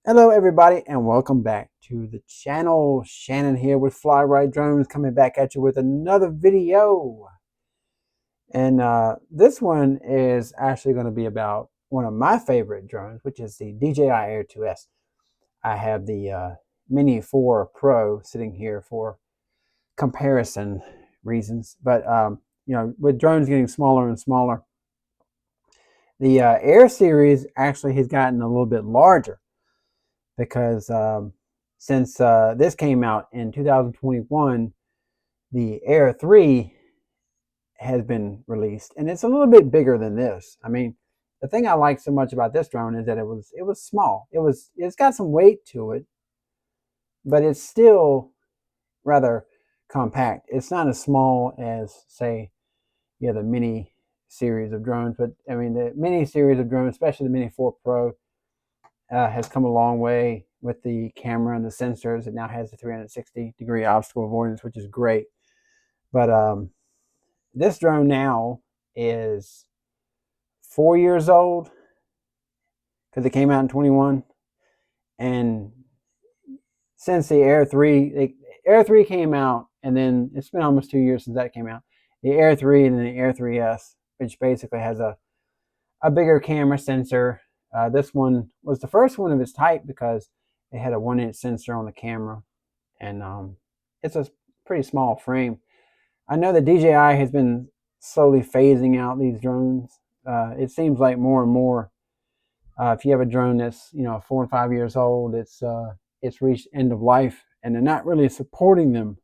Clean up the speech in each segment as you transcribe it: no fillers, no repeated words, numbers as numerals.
Hello everybody and welcome back to the channel. Shannon here with Fly Right Drones coming back at you with another video. And this one is actually going to be about one of my favorite drones, which is the DJI Air 2S. I have the Mini 4 Pro sitting here for comparison reasons. But with drones getting smaller and smaller, the Air series actually has gotten a little bit larger because since this came out in 2021, the Air 3 has been released, and it's a little bit bigger than this. I mean, the thing I like so much about this drone is that it was small. It's got some weight to it, but it's still rather compact. It's not as small as, say, the Mini series of drones, but I mean the Mini series of drones, especially the Mini 4 Pro, has come a long way with the camera and the sensors. It now has the 360-degree obstacle avoidance, which is great. But this drone now is 4 years old because it came out in 21. And since the Air 3 came out, and then it's been almost 2 years since that came out, the Air 3 and then the Air 3S, which basically has a bigger camera sensor. This one was the first one of its type because it had a 1-inch sensor on the camera, and it's a pretty small frame. I know that DJI has been slowly phasing out these drones. It seems like more and more, if you have a drone that's 4 and 5 years old, it's reached end of life, and they're not really supporting them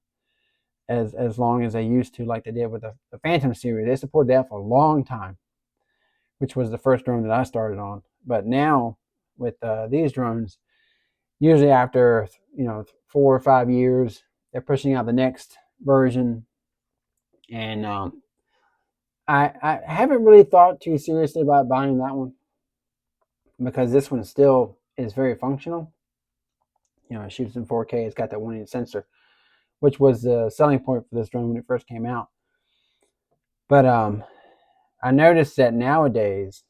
as long as they used to, like they did with the Phantom series. They supported that for a long time, which was the first drone that I started on. But now with these drones, usually after 4 or 5 years, they're pushing out the next version. And I haven't really thought too seriously about buying that one because this one still is very functional. It shoots in 4K. It's got that 1-inch sensor, which was the selling point for this drone when it first came out. But I noticed that nowadays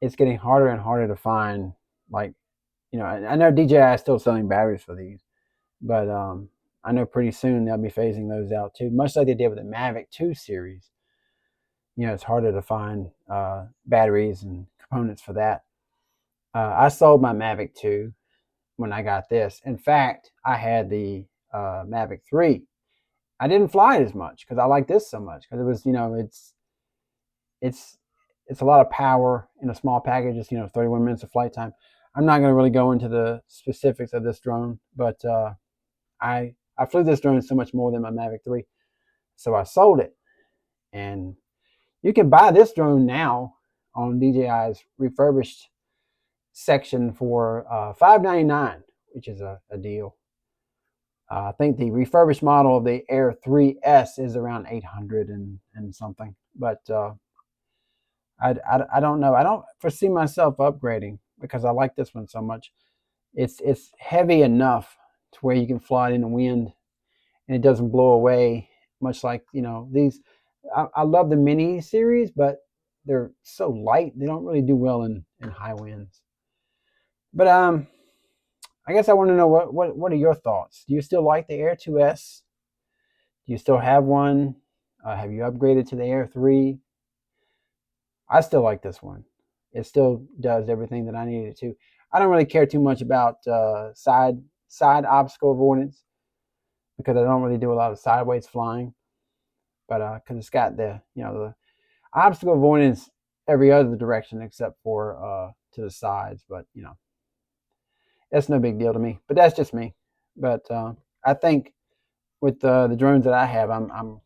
it's getting harder and harder to find, like, I know DJI is still selling batteries for these, but I know pretty soon they'll be phasing those out too, much like they did with the Mavic 2 series. It's harder to find batteries and components for that. I sold my Mavic 2 when I got this. In fact, I had the Mavic 3. I didn't fly it as much because I like this so much, because it was, it's a lot of power in a small package. It's 31 minutes of flight time. I'm not going to really go into the specifics of this drone, but I flew this drone so much more than my Mavic 3, so I sold it. And you can buy this drone now on DJI's refurbished section for $599, which is a deal. I think the refurbished model of the Air 3S is around 800 and something, but I don't know. I don't foresee myself upgrading because I like this one so much. It's heavy enough to where you can fly it in the wind and it doesn't blow away, much like these. I love the Mini series, but they're so light they don't really do well in high winds. But I guess I want to know what are your thoughts? Do you still like the Air 2S? Do you still have one? Have you upgraded to the Air 3? I still like this one. It still does everything that I need it to. I don't really care too much about side obstacle avoidance because I don't really do a lot of sideways flying. But because it's got the the obstacle avoidance every other direction except for to the sides. But that's no big deal to me. But that's just me. But I think with the drones that I have, I'm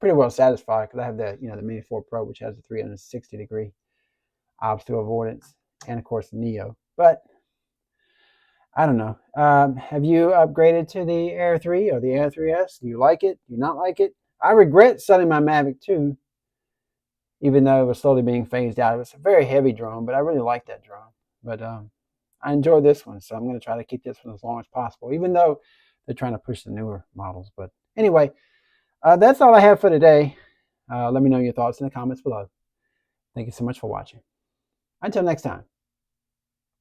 pretty well satisfied because I have the the Mini 4 Pro, which has a 360-degree obstacle avoidance, and of course the Neo. But I don't know. Have you upgraded to the Air 3 or the Air 3S? Do you like it? Do you not like it? I regret selling my Mavic 2, even though it was slowly being phased out. It was a very heavy drone, but I really like that drone. But I enjoy this one, so I'm going to try to keep this one as long as possible, even though they're trying to push the newer models. But anyway, that's all I have for today. Let me know your thoughts in the comments below. Thank you so much for watching. Until next time.